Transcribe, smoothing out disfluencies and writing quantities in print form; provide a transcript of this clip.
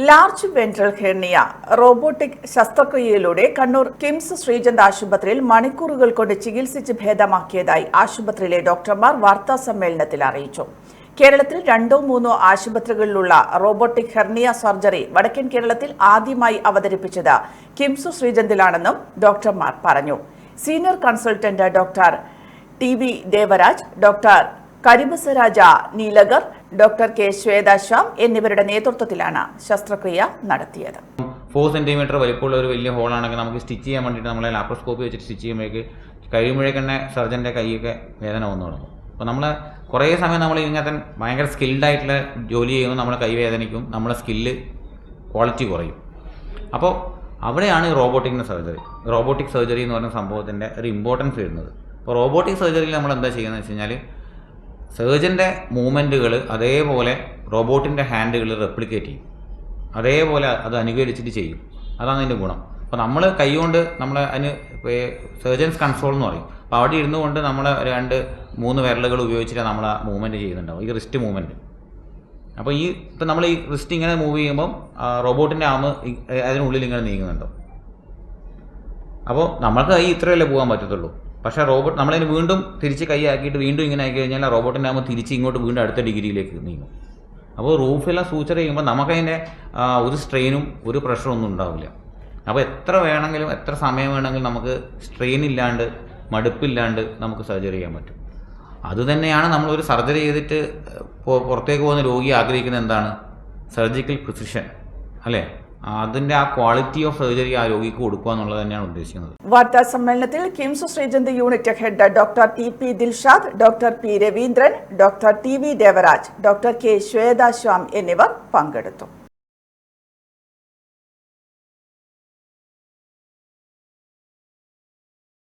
Large ventral hernia robotic ശസ്ത്രക്രിയയിലൂടെ കണ്ണൂർ കിംസ് ശ്രീചന്ദ് ആശുപത്രിയിൽ മണിക്കൂറുകൾ കൊണ്ട് ചികിത്സിച്ച് ഭേദമാക്കിയതായി ആശുപത്രിയിലെ ഡോക്ടർമാർ വാർത്താസമ്മേളനത്തിൽ അറിയിച്ചു. കേരളത്തിൽ 2-3 ആശുപത്രികളിലുള്ള റോബോട്ടിക് ഹെർണിയ സർജറി വടക്കൻ കേരളത്തിൽ ആദ്യമായി അവതരിപ്പിച്ചത് കിംസ് ശ്രീചന്ദിലാണെന്നും ഡോക്ടർമാർ പറഞ്ഞു. Senior consultant doctor T V. Devaraj, doctor Karibasaraja Neelagar, doctor K Shweta Shyam എന്നിവരുടെ നേതൃത്വത്തിലാണ് ശസ്ത്രക്രിയ നടത്തിയത്. 4 സെന്റിമീറ്റർ വലിപ്പമുള്ള ഒരു വലിയ ഹോളാണെങ്കിൽ നമുക്ക് സ്റ്റിച്ച് ചെയ്യാൻ വേണ്ടിയിട്ട് നമ്മളെ ലാപ്രോസ്കോപ്പി വെച്ചിട്ട് സ്റ്റിച്ച് കഴിയുമ്പോഴേക്ക് തന്നെ സർജൻ്റെ കൈയൊക്കെ വേദന വന്നു തുടങ്ങും. അപ്പോൾ നമ്മൾ കുറേ സമയം നമ്മൾ ഇതിനകത്ത് ഭയങ്കര സ്കിൽഡായിട്ടുള്ള ജോലി ചെയ്യുമ്പോൾ നമ്മളെ കൈ വേദനിക്കും, നമ്മളെ സ്കില്ല് ക്വാളിറ്റി കുറയും. അപ്പോൾ അവിടെയാണ് ഈ റോബോട്ടിക് സർജറി എന്ന് പറയുന്ന സംഭവത്തിൻ്റെ ഒരു ഇമ്പോർട്ടൻസ് വരുന്നത്. അപ്പോൾ റോബോട്ടിക് സർജറിയിൽ നമ്മൾ എന്താ ചെയ്യുന്നത് വെച്ച് കഴിഞ്ഞാൽ സർജൻ്റെ മൂവ്മെൻറ്റുകൾ അതേപോലെ റോബോട്ടിൻ്റെ ഹാൻഡുകൾ റെപ്ലിക്കേറ്റ് ചെയ്യും, അതേപോലെ അത് അനുകരിച്ചിട്ട് ചെയ്യും. അതാണ് അതിൻ്റെ ഗുണം. അപ്പോൾ നമ്മൾ കൈകൊണ്ട് അതിന് സർജൻസ് കൺട്രോൾ എന്ന് പറയും. അപ്പോൾ അവിടെ ഇരുന്നു കൊണ്ട് നമ്മൾ 2-3 വിരലുകൾ ഉപയോഗിച്ചിട്ട് നമ്മൾ ആ മൂവ്മെൻറ്റ് ചെയ്യുന്നുണ്ടാവും, ഈ റിസ്റ്റ് മൂവ്മെൻറ്റ്. അപ്പോൾ ഇപ്പം നമ്മൾ ഈ റിസ്റ്റ് ഇങ്ങനെ മൂവ് ചെയ്യുമ്പം റോബോട്ടിൻ്റെ ആം അതിനുള്ളിൽ ഇങ്ങനെ നീങ്ങുന്നുണ്ടാവും. അപ്പോൾ നമുക്ക് കൈ ഇത്രയല്ലേ പോകാൻ പറ്റത്തുള്ളൂ. പക്ഷേ റോബോട്ട് നമ്മളതിന് വീണ്ടും തിരിച്ച് കൈ ആക്കിയിട്ട് വീണ്ടും ഇങ്ങനെ ആക്കി കഴിഞ്ഞാൽ റോബോട്ടിൻ്റെ ആകുമ്പോൾ തിരിച്ച് ഇങ്ങോട്ട് വീണ്ടും അടുത്ത ഡിഗ്രിയിലേക്ക് നീങ്ങും. അപ്പോൾ റൂഫെല്ലാം സൂച്ചർ ചെയ്യുമ്പോൾ നമുക്കതിൻ്റെ ഒരു സ്ട്രെയിനും ഒരു പ്രഷറും ഒന്നും ഉണ്ടാവില്ല. അപ്പോൾ എത്ര വേണമെങ്കിലും എത്ര സമയം വേണമെങ്കിലും നമുക്ക് സ്ട്രെയിൻ ഇല്ലാണ്ട് മടുപ്പില്ലാണ്ട് നമുക്ക് സർജറി ചെയ്യാൻ പറ്റും. അതുതന്നെയാണ് നമ്മളൊരു സർജറി ചെയ്തിട്ട് പുറത്തേക്ക് പോകുന്ന രോഗി ആഗ്രഹിക്കുന്നത് എന്താണ്? സർജിക്കൽ പ്രിസിഷൻ അല്ലേ? അതിന്റെ ആ ക്വാളിറ്റി ഓഫ് സർജറി ആ രോഗിക്ക് കൊടുക്കുക എന്നുള്ളത് തന്നെയാണ് ഉദ്ദേശിക്കുന്നത്. വാർത്താ സമ്മേളനത്തിൽ KIMS Sreechand unit head doctor T P. Dilshad, doctor P. Raveendran, doctor T V. Devaraj, doctor K Shweta Shyam എന്നിവർ പങ്കെടുത്തു.